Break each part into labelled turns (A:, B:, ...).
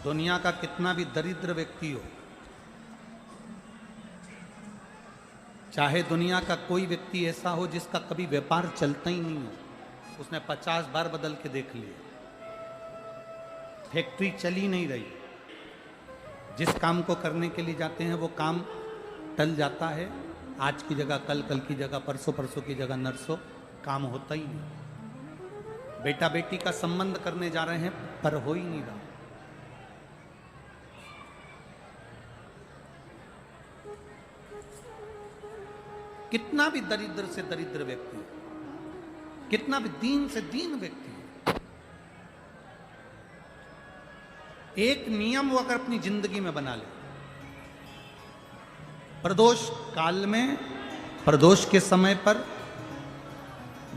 A: दुनिया का कितना भी दरिद्र व्यक्ति हो, चाहे दुनिया का कोई व्यक्ति ऐसा हो जिसका कभी व्यापार चलता ही नहीं हो, उसने 50 बार बदल के देख लिया, फैक्ट्री चली नहीं रही, जिस काम को करने के लिए जाते हैं वो काम टल जाता है, आज की जगह कल, कल की जगह परसों, परसों की जगह नरसों, काम होता ही नहीं। बेटा बेटी का संबंध करने जा रहे हैं पर हो ही नहीं रहा। कितना भी दरिद्र से दरिद्र व्यक्ति है, कितना भी दीन से दीन व्यक्ति है, एक नियम वो अगर अपनी जिंदगी में बना ले, प्रदोष काल में, प्रदोष के समय पर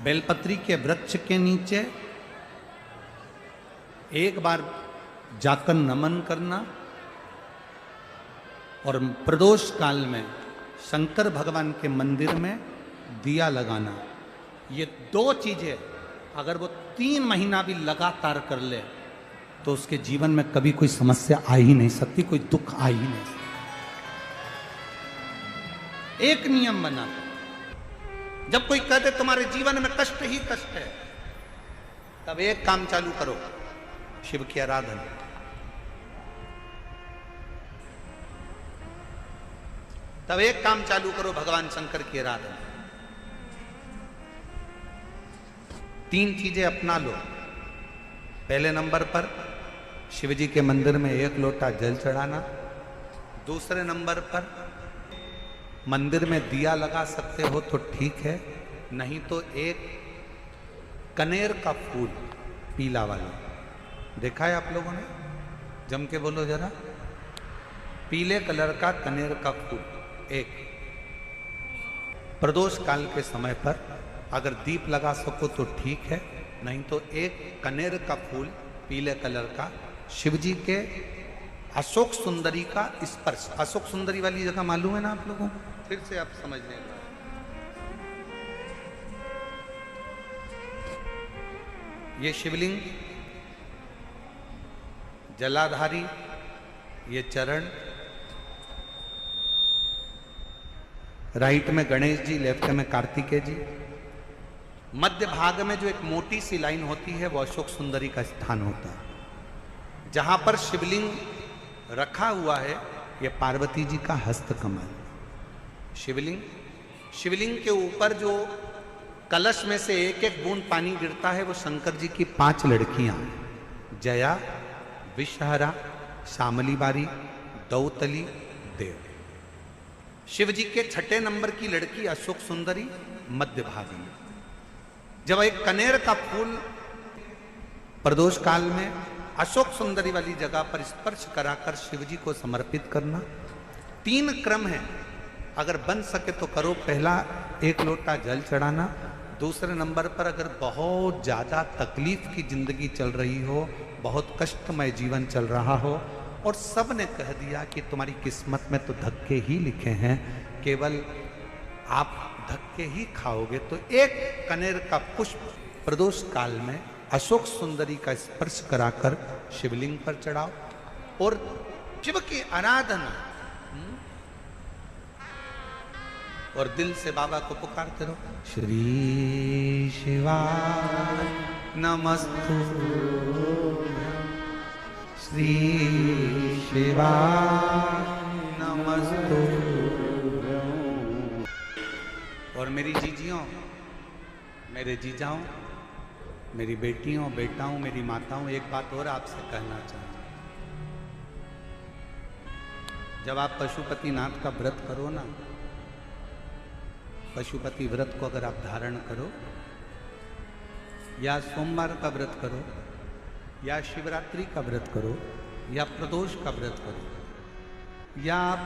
A: बेलपत्री के वृक्ष के नीचे एक बार जाकर नमन करना और प्रदोष काल में शंकर भगवान के मंदिर में दिया लगाना, ये दो चीजें अगर वो 3 महीना भी लगातार कर ले तो उसके जीवन में कभी कोई समस्या आ ही नहीं सकती, कोई दुख आ ही नहीं सकता। एक नियम बना, जब कोई कहते तुम्हारे जीवन में कष्ट ही कष्ट है, तब एक काम चालू करो, शिव की आराधना। तब एक काम चालू करो, भगवान शंकर की आराधना। 3 चीजें अपना लो। पहले नंबर पर शिव जी के मंदिर में 1 लोटा जल चढ़ाना। दूसरे नंबर पर मंदिर में दिया लगा सकते हो तो ठीक है, नहीं तो एक कनेर का फूल पीला वाला, देखा है आप लोगों ने? जम के बोलो जरा। पीले कलर का कनेर का फूल एक, प्रदोष काल के समय पर अगर दीप लगा सको तो ठीक है, नहीं तो एक कनेर का फूल पीले कलर का, शिव जी के अशोक सुंदरी का स्पर्श। अशोक सुंदरी वाली जगह मालूम है ना आप लोगों को? फिर से आप समझ लेंगे। ये शिवलिंग, जलाधारी, ये चरण, राइट में गणेश जी, लेफ्ट में कार्तिकेय जी, मध्य भाग में जो एक मोटी सी लाइन होती है वो अशोक सुंदरी का स्थान होता है। जहां पर शिवलिंग रखा हुआ है ये पार्वती जी का हस्तकमल। शिवलिंग के ऊपर जो कलश में से एक एक बूंद पानी गिरता है वो शंकर जी की 5 लड़कियां, जया, विषहरा, श्यामली बारी, दौतली, देव। शिव जी के 6ठे नंबर की लड़की अशोक सुंदरी मध्य भाग में। जब एक कनेर का फूल प्रदोष काल में अशोक सुंदरी वाली जगह पर स्पर्श कराकर शिव जी को समर्पित करना। 3 क्रम है, अगर बन सके तो करो। पहला 1 लोटा जल चढ़ाना। दूसरे नंबर पर अगर बहुत ज्यादा तकलीफ की जिंदगी चल रही हो, बहुत कष्टमय जीवन चल रहा हो और सब ने कह दिया कि तुम्हारी किस्मत में तो धक्के ही लिखे हैं, केवल आप धक्के ही खाओगे, तो एक कनेर का पुष्प प्रदोष काल में अशोक सुंदरी का स्पर्श कराकर शिवलिंग पर चढ़ाओ और शिव की आराधना और दिल से बाबा को पुकारते रहो। श्री शिवाय नमस्तु, श्री शिवाय नमस्तु। और मेरी जीजियों, मेरे जीजाओं, मेरी बेटियों, बेटाओं, मेरी माताओं, एक बात और आपसे कहना चाहता हूं। जब आप पशुपतिनाथ का व्रत करो ना, पशुपति व्रत को अगर आप धारण करो, या सोमवार का व्रत करो, या शिवरात्रि का व्रत करो, या प्रदोष का व्रत करो, या आप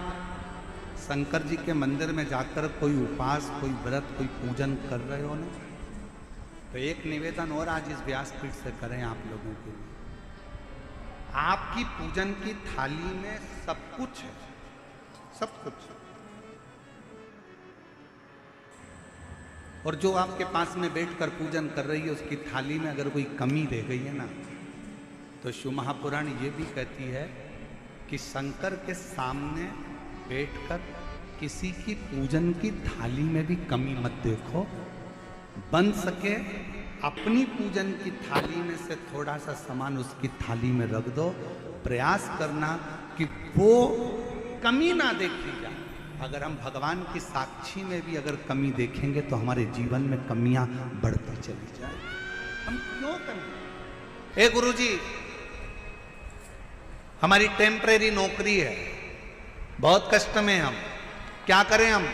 A: शंकर जी के मंदिर में जाकर कोई उपास, कोई व्रत, कोई पूजन कर रहे हो ना, तो एक निवेदन और आज इस व्यासपीठ से करें आप लोगों के लिए। आपकी पूजन की थाली में सब कुछ है, सब कुछ। और जो आपके पास में बैठकर पूजन कर रही है उसकी थाली में अगर कोई कमी रह गई है ना, तो शिव महापुराण ये भी कहती है कि शंकर के सामने बैठकर किसी की पूजन की थाली में भी कमी मत देखो, बन सके अपनी पूजन की थाली में से थोड़ा सा सामान उसकी थाली में रख दो, प्रयास करना कि वो कमी ना देखी जाए। अगर हम भगवान की साक्षी में भी अगर कमी देखेंगे तो हमारे जीवन में कमियां बढ़ती चली जाएगी। हम क्यों कमी? गुरुजी हमारी टेम्परेरी नौकरी है, बहुत कष्ट में हम, क्या करें हम?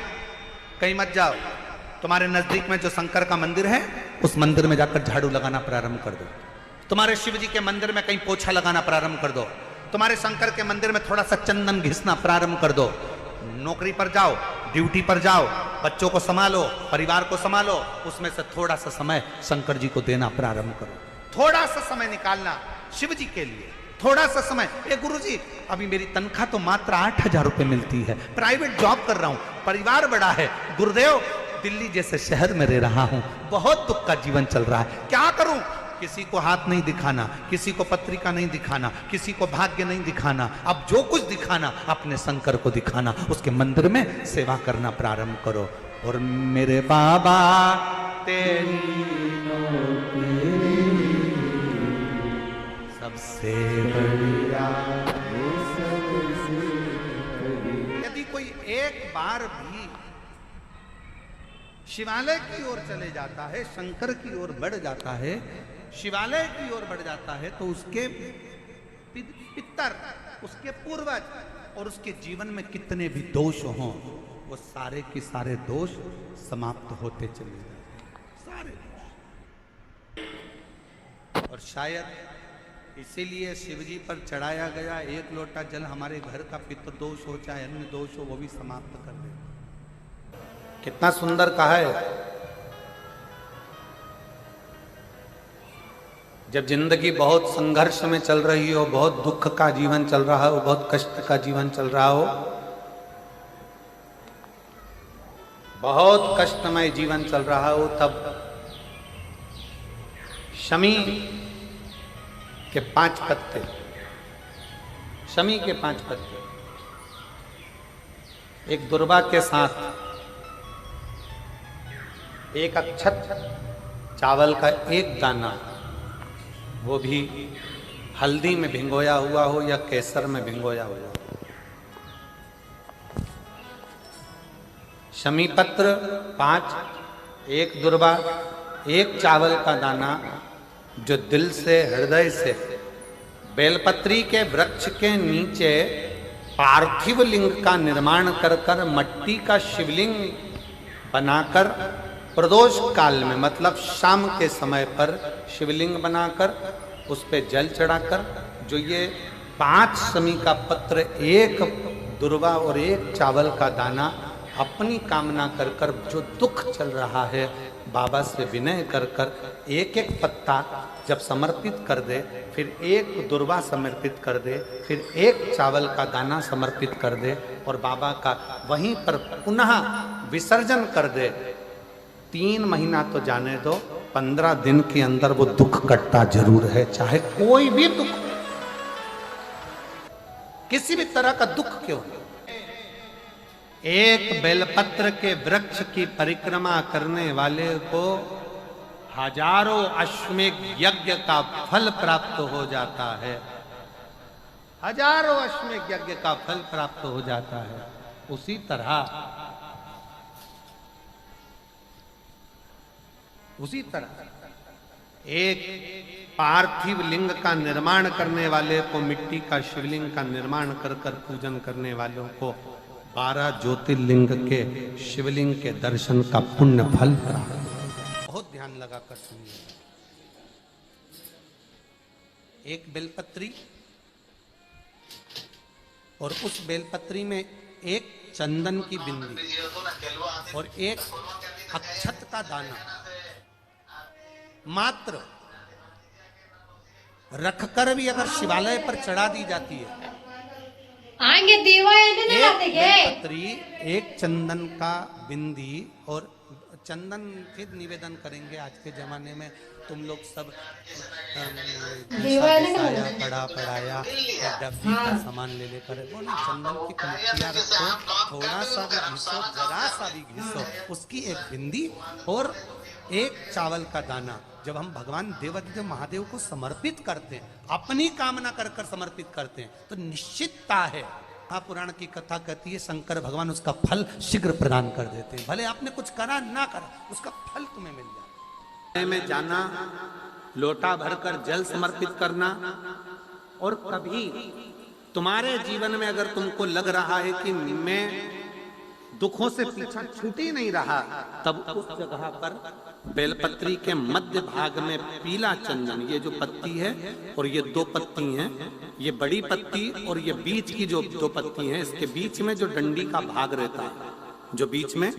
A: कहीं मत जाओ, तुम्हारे नजदीक में जो शंकर का मंदिर है उस मंदिर में जाकर झाड़ू लगाना प्रारंभ कर दो, तुम्हारे शिव जी के मंदिर में कहीं पोछा लगाना प्रारंभ कर दो, तुम्हारे शंकर के मंदिर में थोड़ा सा चंदन घिसना प्रारंभ कर दो। नौकरी पर जाओ, ड्यूटी पर जाओ, बच्चों को संभालो, परिवार को संभालो, उसमें से थोड़ा सा समय शंकर जी को देना प्रारंभ करो। थोड़ा सा समय निकालना शिव जी के लिए, थोड़ा सा समय। गुरुजी अभी मेरी तनख्वाह तो मात्र 8,000 रुपए मिलती है, प्राइवेट जॉब कर रहा हूं, परिवार बड़ा है, गुरुदेव दिल्ली जैसे शहर में रह रहा हूं, बहुत दुख का जीवन चल रहा है, क्या करूं? किसी को हाथ नहीं दिखाना, किसी को पत्रिका नहीं दिखाना, किसी को भाग्य नहीं दिखाना, अब जो कुछ दिखाना अपने शंकर को दिखाना, उसके मंदिर में सेवा करना प्रारंभ करो। और मेरे बाबा तेरी सबसे बढ़िया। यदि कोई एक बार भी शिवालय की ओर चले जाता है, शंकर की ओर बढ़ जाता है, शिवालय की ओर बढ़ जाता है, तो उसके पितर, उसके पूर्वज और उसके जीवन में कितने भी दोष हों, वो सारे के सारे दोष समाप्त होते चले जाते हैं, सारे दोष। और शायद इसीलिए शिवजी पर चढ़ाया गया एक लोटा जल हमारे घर का पितृ दोष हो चाहे अन्य दोष हो, वो भी समाप्त कर दे। कितना सुंदर कहा है। जब जिंदगी बहुत संघर्ष में चल रही हो, बहुत दुख का जीवन चल रहा हो, बहुत कष्ट का जीवन चल रहा हो, बहुत कष्टमय जीवन चल रहा हो, तब शमी के 5 पत्ते, शमी के 5 पत्ते, एक दुर्वा के साथ एक अक्षत चावल का एक दाना, वो भी हल्दी में भिंगोया हुआ हो या केसर में भिंगोया हुआ हो, शमी पत्र 5, एक दुर्वा, एक चावल का दाना, जो दिल से हृदय से बेलपत्री के वृक्ष के नीचे पार्थिव लिंग का निर्माण कर कर मट्टी का शिवलिंग बनाकर प्रदोष काल में, मतलब शाम के समय पर शिवलिंग बनाकर उस पे जल चढ़ाकर, जो ये 5 शमी का पत्र, एक दुर्वा और एक चावल का दाना, अपनी कामना कर कर जो दुख चल रहा है बाबा से विनय कर कर एक एक पत्ता जब समर्पित कर दे, फिर एक दुर्वा समर्पित कर दे, फिर एक चावल का दाना समर्पित कर दे और बाबा का वहीं पर पुनः विसर्जन कर दे, 3 महीना तो जाने दो, 15 दिन के अंदर वो दुख कटता जरूर है, चाहे कोई भी दुख, किसी भी तरह का दुख क्यों हो। एक बेलपत्र के वृक्ष की परिक्रमा करने वाले को हजारों अश्वमेघ यज्ञ का फल प्राप्त हो जाता है, हजारों अश्वमेघ यज्ञ का फल प्राप्त हो जाता है। उसी तरह एक पार्थिव लिंग का निर्माण करने वाले को, मिट्टी का शिवलिंग का निर्माण कर कर पूजन करने वालों को 12 ज्योतिर्लिंग के शिवलिंग के दर्शन का पुण्य फल प्राप्त। बहुत ध्यान लगा कर सुनिए। एक बेलपत्री और उस बेलपत्री में एक चंदन की बिंदी और एक अक्षत का दाना मात्र रखकर भी अगर शिवालय पर चढ़ा दी जाती है,
B: आएंगे दीवा
A: एक बेलपत्री, एक चंदन का बिंदी और चंदन फिर निवेदन करेंगे। आज के जमाने में तुम लोग सब पढ़ा पढ़ाया डब्बी का सामान ले लेकर वो ना, चंदन की पंक्तियां रखो, थोड़ा सा भी घिसो, जरा सा भी घिसो, उसकी एक बिंदी और एक चावल का दाना जब हम भगवान देवादिदेव महादेव को समर्पित करते हैं, अपनी कामना कर कर समर्पित करते हैं, तो निश्चितता है महापुराण की कथा कहती है शंकर भगवान उसका फल शीघ्र प्रदान कर देते हैं। भले आपने कुछ करा ना करा, उसका फल तुम्हें मिल जाए। में जाना, लोटा भरकर जल समर्पित करना, और कभी तुम्हारे जीवन में अगर तुमको लग रहा है कि मैं दुखों से पीछा छूट ही नहीं रहा, तब उस जगह पर बेलपत्री के मध्य भाग में पीला चंदन, ये जो पत्ती है और ये दो पत्ती हैं, ये बड़ी पत्ती और ये बीच की जो दो पत्ती हैं, इसके बीच में जो डंडी का भाग रहता है, जो बीच में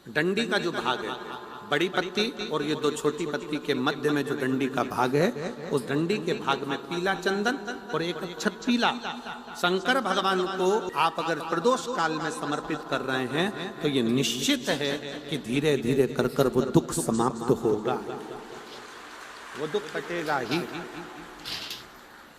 A: डंडी का जो भाग है, बड़ी पत्ती और ये दो छोटी पत्ती के मध्य में जो डंडी का भाग है, उस डंडी के भाग में पीला चंदन और एक अक्षत पीला शंकर भगवान को आप अगर प्रदोष काल में समर्पित कर रहे हैं, तो ये निश्चित है कि धीरे धीरे कर कर वो दुख समाप्त होगा, वो दुख कटेगा ही।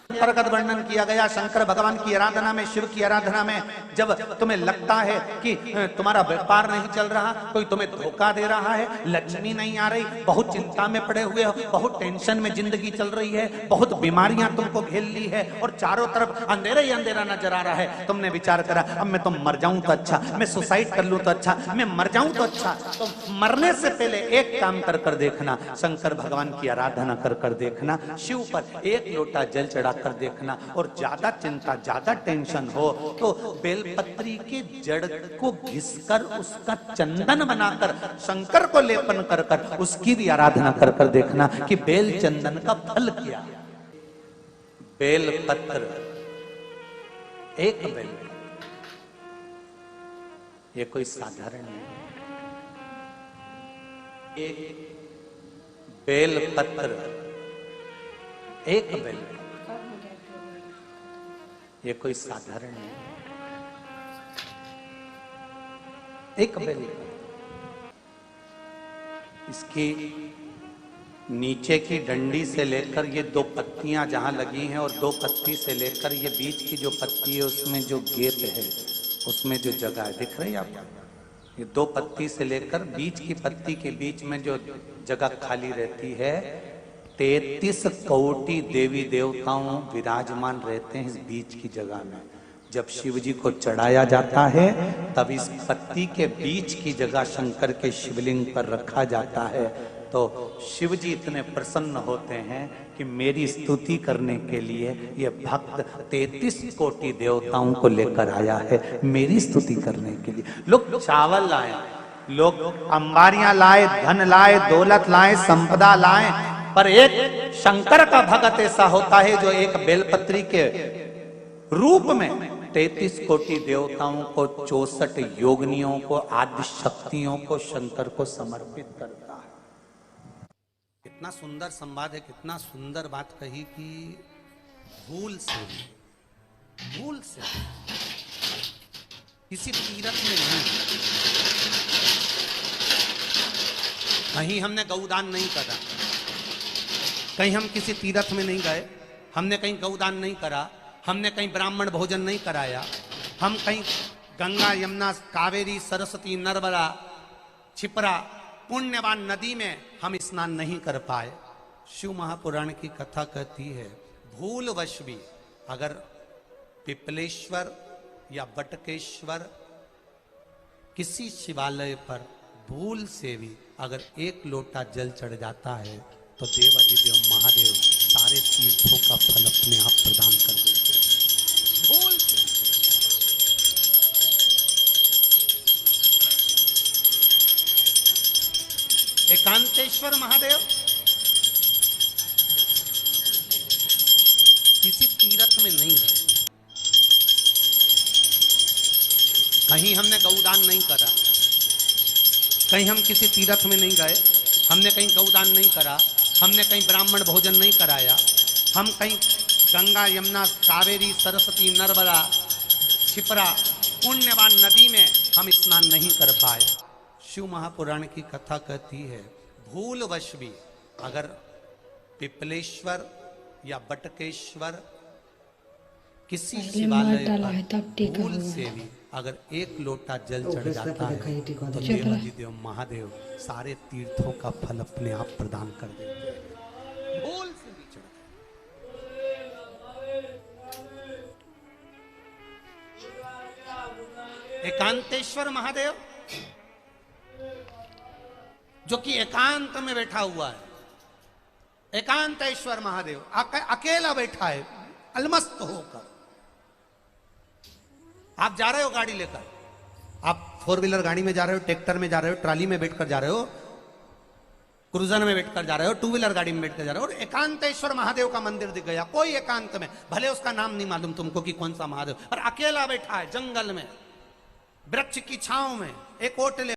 A: प्रगट वर्णन किया गया शंकर भगवान की आराधना में, शिव की आराधना में। जब तुम्हें लगता है कि तुम्हारा व्यापार नहीं चल रहा, कोई तुम्हें धोखा दे रहा है, लक्ष्मी नहीं आ रही, बहुत चिंता में पड़े हुए हो, बहुत टेंशन में जिंदगी चल रही है, बहुत बीमारियां तुमको घेर ली है और चारों तरफ अंधेरा ही अंधेरा नजर आ रहा है, तुमने विचार करा अब मैं तो मर जाऊं तो अच्छा, मैं सुसाइड कर लूं तो अच्छा, मैं मर जाऊं तो अच्छा। तो मरने से पहले एक काम कर कर देखना, शंकर भगवान की आराधना कर कर देखना, शिव पर एक लोटा जल चढ़ा कर देखना, और ज्यादा चिंता ज्यादा टेंशन हो तो बेलपत्री के जड़ को घिसकर उसका चंदन बनाकर शंकर को लेपन कर कर उसकी भी आराधना कर कर देखना कि बेल चंदन का फल क्या। बेलपत्र, एक बेल, ये कोई साधारण नहीं, एक बेलपत्र, एक बेल, ये कोई साधारण नहीं, एक बेल। इसकी नीचे की डंडी से लेकर ये दो पत्तियां जहां लगी हैं, और दो पत्ती से लेकर ये बीच की जो पत्ती है उसमें जो गेप है, उसमें जो जगह है, दिख रही है आपको? ये दो पत्ती से लेकर बीच की पत्ती के बीच में जो जगह खाली रहती है, 33 कोटि देवी देवताओं विराजमान रहते हैं इस बीच की जगह में। जब शिव जी को चढ़ाया जाता है तब इस पत्ती के बीच की जगह शंकर के शिवलिंग पर रखा जाता है, तो शिव जी इतने प्रसन्न होते हैं कि मेरी स्तुति करने के लिए ये भक्त 33 कोटि देवताओं को लेकर आया है, मेरी स्तुति करने के लिए। लोग चावल लाए, लोग अंबारियां लाए, धन लाए, दौलत लाए, संपदा लाए, पर एक शंकर का भगत ऐसा होता है जो एक बेलपत्री के रूप में 33 कोटि देवताओं को, 64 योगिनियों को, आदि शक्तियों को शंकर को समर्पित करता है। कितना सुंदर संवाद है, कितना सुंदर बात कही कि भूल से किसी तीर्थ में नहीं, कहीं हमने गौदान नहीं करा, कहीं हम किसी तीर्थ में नहीं गए, हमने कहीं गौदान नहीं करा, हमने कहीं ब्राह्मण भोजन नहीं कराया, हम कहीं गंगा यमुना कावेरी सरस्वती नर्मदा छिपरा पुण्यवान नदी में हम स्नान नहीं कर पाए। शिव महापुराण की कथा कहती है भूलवश भी अगर पिपलेश्वर या बटकेश्वर किसी शिवालय पर भूल से भी अगर एक लोटा जल चढ़ जाता है, तो देवादिदेव महादेव सारे तीर्थों का फल अपने आप प्रदान कर देते हैं। भूल से एकांतेश्वर महादेव किसी तीर्थ में नहीं है, कहीं हमने गौदान नहीं करा, कहीं हम किसी तीर्थ में नहीं गए, हमने कहीं गौदान नहीं करा, हमने कहीं ब्राह्मण भोजन नहीं कराया, हम कहीं गंगा यमुना कावेरी सरस्वती नर्मदा छिपरा पुण्यवान नदी में हम स्नान नहीं कर पाए। शिव महापुराण की कथा कहती है, भूलवश भी अगर पिपलेश्वर या बटकेश्वर किसी शिवालय पर भूल से भी अगर एक लोटा जल चढ़ जाता है तो देवाधिदेव महादेव सारे तीर्थों का फल अपने आप प्रदान कर देते हैं। भूल से भी चढ़ जाए। एकांतेश्वर महादेव जो कि एकांत में बैठा हुआ है, एकांतेश्वर महादेव अकेला बैठा है अलमस्त होकर। आप जा रहे हो गाड़ी लेकर, आप 4 व्हीलर गाड़ी में जा रहे हो, ट्रैक्टर में जा रहे हो, ट्राली में बैठकर जा रहे हो, क्रूजर में बैठकर जा रहे हो, 2 व्हीलर गाड़ी में बैठकर जा रहे हो, और एकांतेश्वर महादेव का मंदिर दिख गया, कोई एकांत में, भले उसका नाम नहीं मालूम तुमको कि कौन सा महादेव, और अकेला बैठा है जंगल में, वृक्ष की छांव में, एक ओटले